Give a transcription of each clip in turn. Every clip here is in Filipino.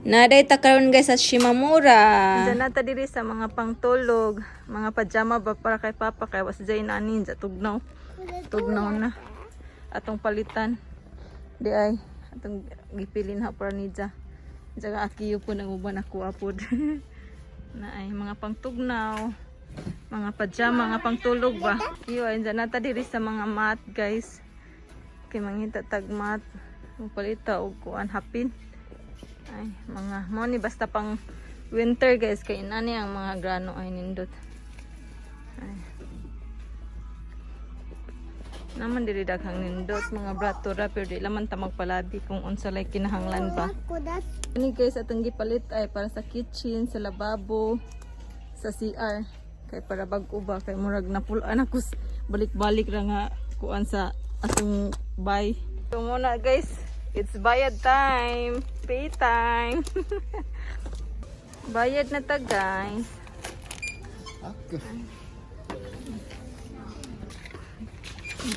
Naday ta karon guys sa Shimamura. Diyan na ta diri sa mga pangtulog, mga pajama ba para kay Papa kay was jay na ninja tugnaw. Tugnaw na. Atong palitan. Di ay atong gipilin ha para ninja. Jaga akiyo po nang uban ako apod. Na ay mga pangtugnaw, mga pajama, mga pangtulog ba. Iyo ay diyan na ta diri sa mga mat guys. Kay mangita tag mat. Magpalita og kuan hapin. Ay, mga money basta pang winter guys kay inani ang mga grano ay nindot. Ay. Naman diri daghang nindot mga bratura pero di laman ta magpalabi kung unsa lay kinahanglan ba. Ini guys atong gipalit ay para sa kitchen, sa lababo, sa CR kay para bag-o ba kay murag napulaan ako balik-balik ra nga kuan sa atong bay. So muna guys, it's bayad time, pay time. Bayad na ta guys. Okay.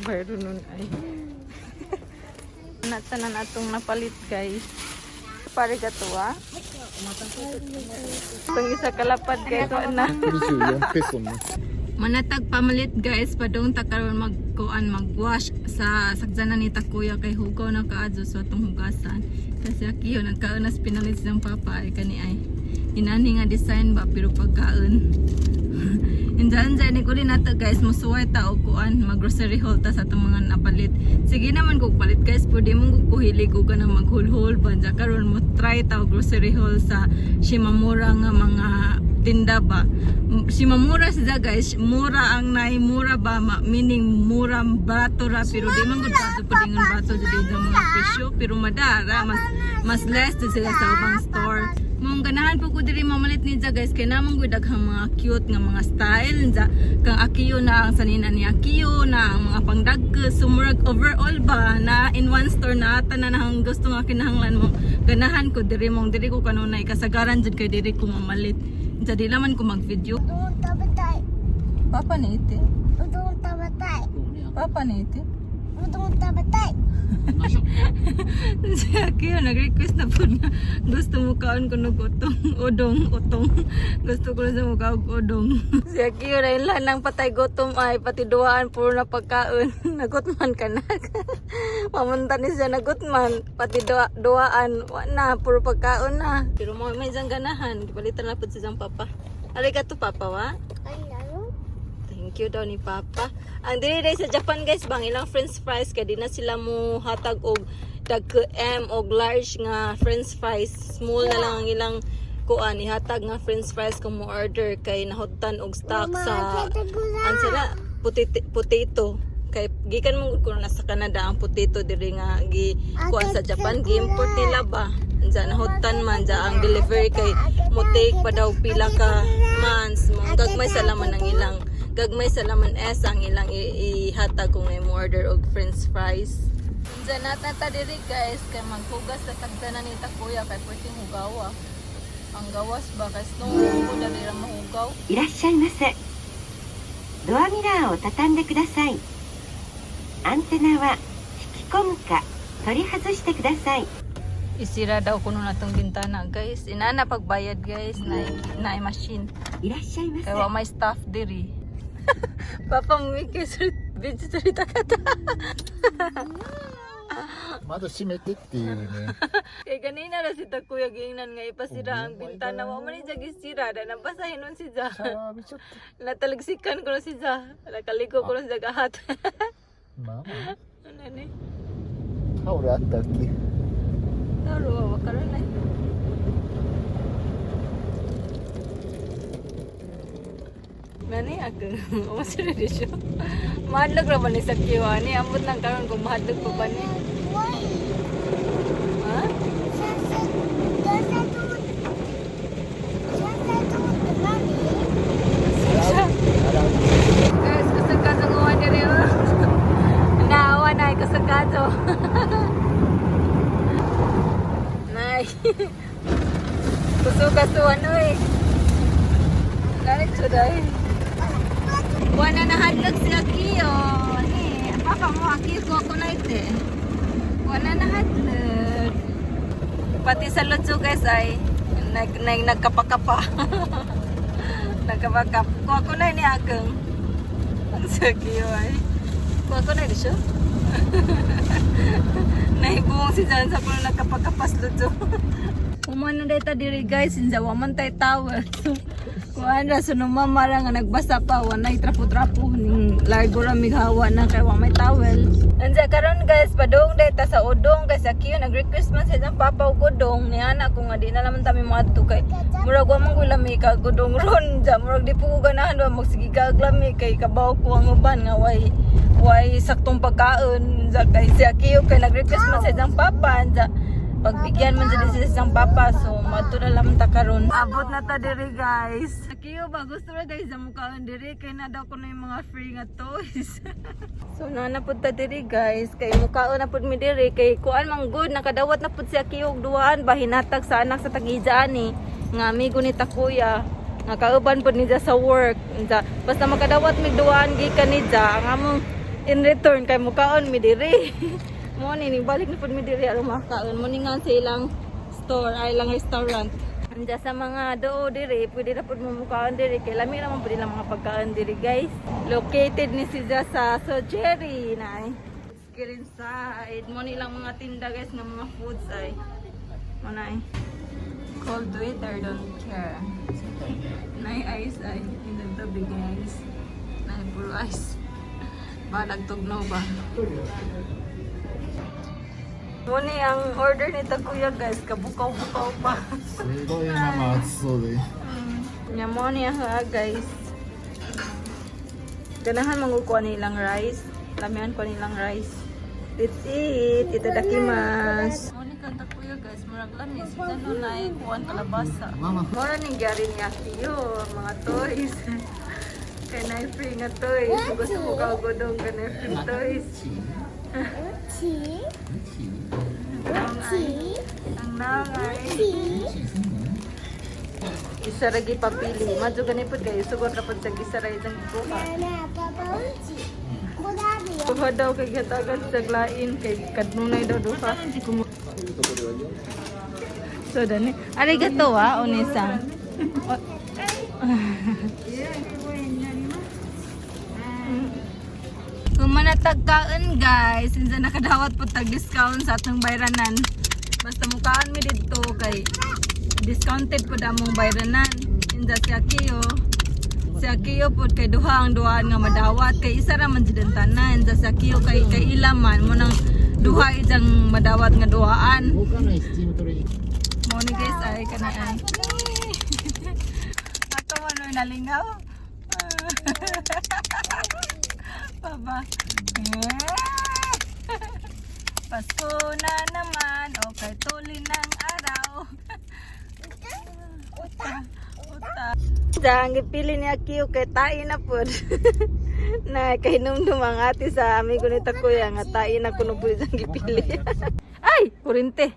Bayro nun ay. Natanan atong napalit guys. Pare gatuwa. Itong isa kalapad guys na. 24ペソね。Manatag pamalit guys padong ta karon magwash sa sagdanan ni takuya kay hugaw na kaadto sa atong hugasan kasi akiyo nagkaunas pinalit sang papa ay kani ay inani nga design ba pero pagkaon injan ni ko rin nato guys musuway ta og kuan mag grocery haul ta sa atong mga napalit sige naman kog palit guys pwede mong kuhilig og kana maghulhol banja karon mo try ta og grocery haul sa Shimamura nga mga tinda ba. Shimamura siya guys, mura ang nai, mura ba, meaning mura barato ra, pero di man gud bato pudingon bato jud ang mga presyo, pero madara, mas less din sila sa ubang store. Mong ganahan po ko diri mamalit ni guys, kay namang gud daghang mga cute nga mga style nja, kang akiyo na ang sanina ni akiyo na ang mga pangdagke, sumurag overall ba na in one store na tanan ang gusto nga kinahanglan mo. Ganahan ko diri mong diri ko kanunay kasagaran jud kay diri ko mamalit. Jadi laman ko mag-video. Udon tabatay. Papa ni ite. Udon tabatay. Papa ni ite. Udon tabatay. Si Aki nag-request na po na gusto mo kaon ko ng udong. Gusto ko na sa mukha og udong. Si Aki na ilan ng patay gutom ay pati duwaan puro na pagkaon. Nagutman ka na. Mamunta ni siya nagutman. Pati duwaan. Na, puro pagkaon na. Pero may isang ganahan. Palitan na po si isang papa. Arigato papa wa? Ano? Thank you daw ni Papa. Ang dili day sa Japan guys, bang ilang french fries kay di na sila mo hatag og dagko M og large nga french fries. Small na lang ang ilang kuan ihatag nga french fries kung mo order kay nahutan og stock sa ang sila potato. Kay gikan mo ko na sa Canada ang potato diri nga gi kuan sa Japan gi-import nila ba. Ansa nahutan man ja ang delivery kay mo take pa daw pila ka months. Mo gagmay sa laman ang ilang gagmay sa laman ang ilang ihatag kung may order og french fries. Diyan natin ta diri guys kay maghugas sa tagdanan ni takuya kay pwedeng hugawa. Ang gawas ba kay snow ko dali ra mahugaw. いらっしゃいませ。ドアミラーを畳んでください。アンテナは引き込むか取り外してください。 Isira daw kuno na tong bintana guys. Inana pagbayad guys na machine. いらっしゃいませ。 Kaya may staff diri. Papa Miki cerita kata. 窓閉めてっていうね。 Kaya ganina na si Takuya gingnan nga ipasira ang bintana. Wa man siya gisira da nabasahin nun si Ja. シャワー浴びちゃって。 Natalagsikan ko na si Ja. Nakaligo ko na si gahat. まあまあ。 Ano ni? タオルあったっけ？ Taro wa wakaranay. Nani ako, umasira di siya. Mahadlog ra ba ni sa kiwani? Ambot lang karon kung mahadlog pa ba ni? Ha? Guys, kasagkado ng uwan niya rin. Naawa na ay kasagkado. Nay. Kusugas to ano eh. Galit siya dahil. Wala na hadlog si Akiyo. Papa mo, Akiyo ko ako na ito eh. Wala na hadlog. Pati sa lutso guys ay nagkapakapa. Nagkapakap. Kuha ko na ni akong. Ang sakyo ay. Kuha ko na di siya. Naibong si Jan sa puno nagkapakapas lutso. Kumano dito diri guys, sinjawa man tayo tawel. Kuan ra suno mamara nga nagbasa pa wanay trapo-trapo ning largo ra mighawa na kay wa may towel. Anja karon guys padung data sa Udon kay sa kiyo nag-request man sa isang papa og udong ni ana ko nga di na naman ta mi moadto kay murag wa man ko lami ka udong ron ja murag di po ko ganahan wa magsige ka og lami kay kabaw ko ang uban nga way saktong pagkaon ja kay sa kiyo kay nag-request man sa isang papa anja pagbigyan man sa isang papa so madto na lang ta karon abot na ta diri guys kiyo ba gusto ra guys sa mukhaon diri kay na daw ko na yung mga free nga toys so na pud ta diri guys kay mukhaon na pud mi diri kay kuan man good nakadawat na pud siya kiyo og duaan ba hinatag sa anak sa tagija ani nga amigo ni takuya nga kauban pud niya sa work basta makadawat mi duaan gikan niya ang among in return kay mukhaon mi diri mo ni balik na pud mi diri aron makaon mo ni nga sa ilang store ay ilang restaurant anja sa mga doo diri pwede na pud mo mukaon diri kay lami naman pud ilang mga pagkaon diri guys located ni siya sa Sojeri na screen side mo ni ilang mga tinda guys ng mga foods ay mo na cold waiter don't care nay ice ay in the big guys nay puro ice balag tugnaw ba. Muni ang order ni Takuya guys, kabukaw-bukaw pa. すごい生暑そうで。 Nya mo niya ha guys. Ganahan mangukuha nilang rice. Lamihan ko nilang rice. Let's eat. Itadakimasu. Muni kang Takuya guys, murag lamis. Sino na kuhan kalabasa. Mama. Mura ning gyari niya kiyo, mga toys. Kaya na free nga toys. Gusto mo kaugudong ka na free toys. Uchi. Ang nangay. Isa ragi papili. Madyo ganipod kayo. Sugot na po sa isa ragi isang ikuha. Nana, Papa Uchi. Kudari. Kuha daw kay gatagan sa glain. Kay kadnunay daw duha. So, dani. Arigato wa, onisang. Kung manatagkaan guys, sinsa nakadawat po tag-discount sa atong bayranan. Basta mukaan mi dito kay discounted po damong bayranan. Sinsa si Akiyo po kay duha ang duhaan nga madawat. Kay isa ra man jud tanan. Sinsa si Akiyo kay ilaman mo nang duha ijang madawat nga duhaan. 動かないスチームトレイ。 Mo ni guys ay kana ay. Ato man nalingaw. Baba. Pasko na naman. Okay, tuloy ng araw. Uta. Dang ipili ni Akiyo kay tain na pud. Na kay numdum ang ati sa amigo ni Takuya nga tain na kuno pud ang gipili. Ay, kurente.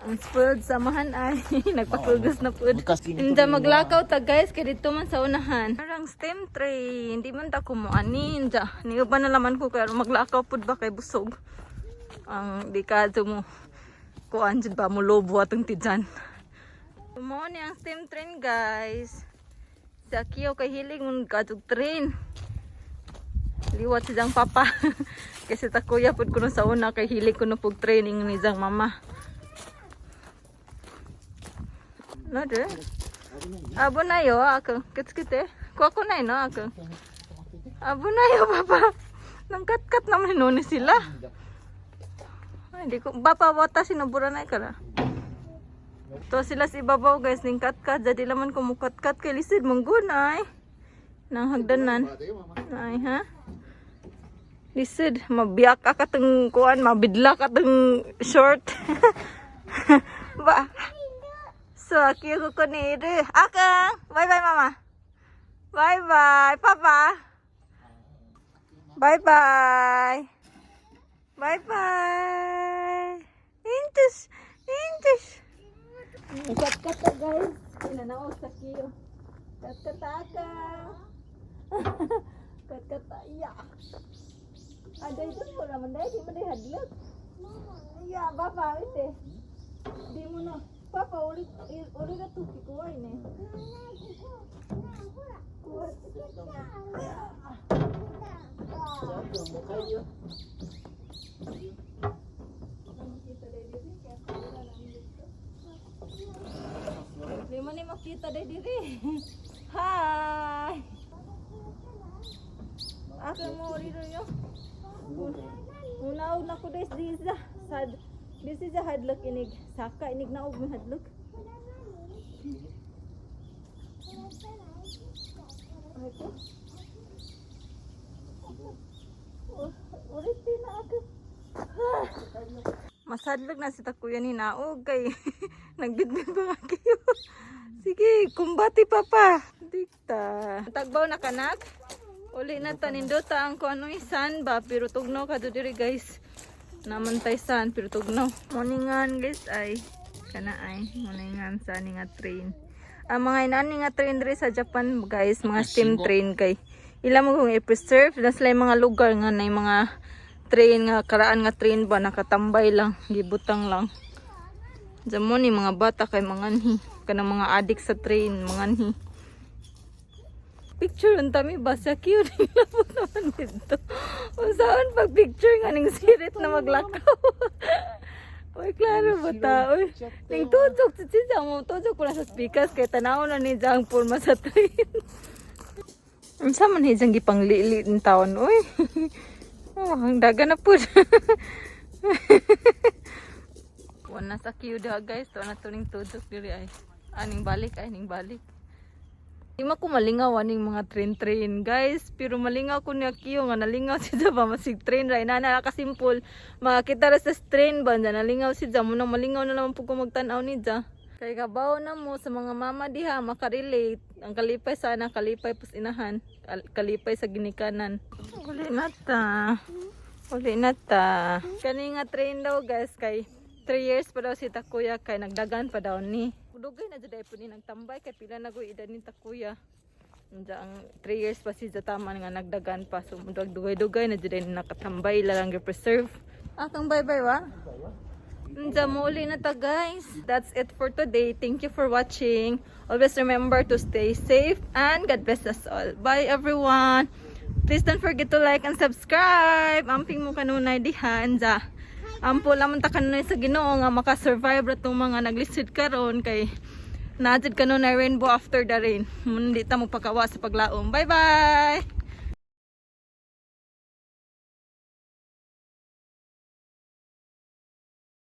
Ang spoiled samahan ay nagpatulgas na po. Hindi maglakaw ta guys kaya dito man sa unahan. Parang steam tray, hindi man ta kumuanin. Niuban na laman ko kaya maglakaw po ba kay busog. Ang di ka mo kuan dyan ba mo lobo atong tidyan. Mo ni ang steam train guys. Sa Akiyo kay hiling mong kadug train. Liwat si Jang papa. Kasi Takuya po kuno sa una kay hiling kuno pug training ni Jang mama. Nade? Abo na yo ako. Kits-kite. Kuha ko na no ako. Abo na yo papa. Nang kat-kat naman ni sila. Ay, di ko bapa wata sinubura na ikara. To sila si babaw guys ning kat-kat jadi laman ko mukat-kat kay lisid manggunay. Nang hagdanan. Ay ha. Lisid mabiyak ka katong kuan mabidla katong short. Ba. So, Akiyo ko ni Ire. Akang! Bye-bye, mama. Bye-bye, papa. Bye-bye. Bye-bye. Intus. Intus. Kat-kat ta, guys. Inanaw sa Akiyo. Kat-kat ta, akang. Kat-kat ta, iya. Ada itu mo naman dahil. Di mo dahil hadlok. Iya, papa. Ite. Di mo na. Papa, ulit na to. Kikuhay na eh. Di mo ni makita day diri. Hi! Ako mo rito yo. Unaw na ko des disa. Sad. This is a hadlock inig. Saka inig na og mo hadlock. Ay ko. Ulit na ako. Masadlog na si Takuya ni Naog kay nagbitbit pa nga kayo. Sige, kumbati papa. Dikta. Tagbaw na kanak. Uli na tanindota ang kung ano isan ba. Pero tugnaw ka do diri guys. Namantay san pero tugnaw. Moningan guys ay. Kana ay. Moningan sa ni nga train. Ang mga inani nga train diri sa Japan guys. Mga steam train kay. Ila mo kung i-preserve. Nasla mga lugar nga na mga train nga karaan nga train ba nakatambay lang. Gibutang lang. Damo ni mga bata kay manganhi. Kanang mga adik sa train manganhi. Picture ang tami ba sa cute labot naman dito. Saan pag picture nga ning sirit na maglakaw. Oy klaro ba ta oy. Ning tutok sa mo tutok pala sa speakers kay tanaw na ni jang porma sa train. Unsa man hijang gipanglili ng taon oy. Oh, ang daga na pud. Wana sa cute guys, to na tuning tutok diri ay. Aning balik. Di ma ko malingaw aning mga train guys, pero malingaw ko niya kiyo nga nalingaw siya ba masig train ray na nakasimpol. Makita ra sa train ba na nalingaw siya mo nang malingaw na naman pug ko magtan-aw ni ja. Kay kabaw na mo sa mga mama diha makarelate. Ang kalipay sana kalipay pus inahan, kalipay sa ginikanan. Uli na ta. Kani nga train daw guys kay 3 years pa daw si Takuya kay nagdagan pa daw ni. Dugay na jud ay po ni nagtambay kay pila na go edad ni Takuya. Unja ang 3 years pa si Jataman nga nagdagan pa so dugay-dugay na jud ay nakatambay lang gi-preserve. Atong bye-bye wa. Unja muli na ta guys. That's it for today. Thank you for watching. Always remember to stay safe and God bless us all. Bye everyone. Please don't forget to like and subscribe. Amping mo kanunay diha anja. Ampo lamang ta kanunay sa Ginoo nga maka-survive ra tong mga naglisid karon kay naadjud kanunay rainbow after the rain. Mun di ta mo pakawa sa paglaom. Bye bye.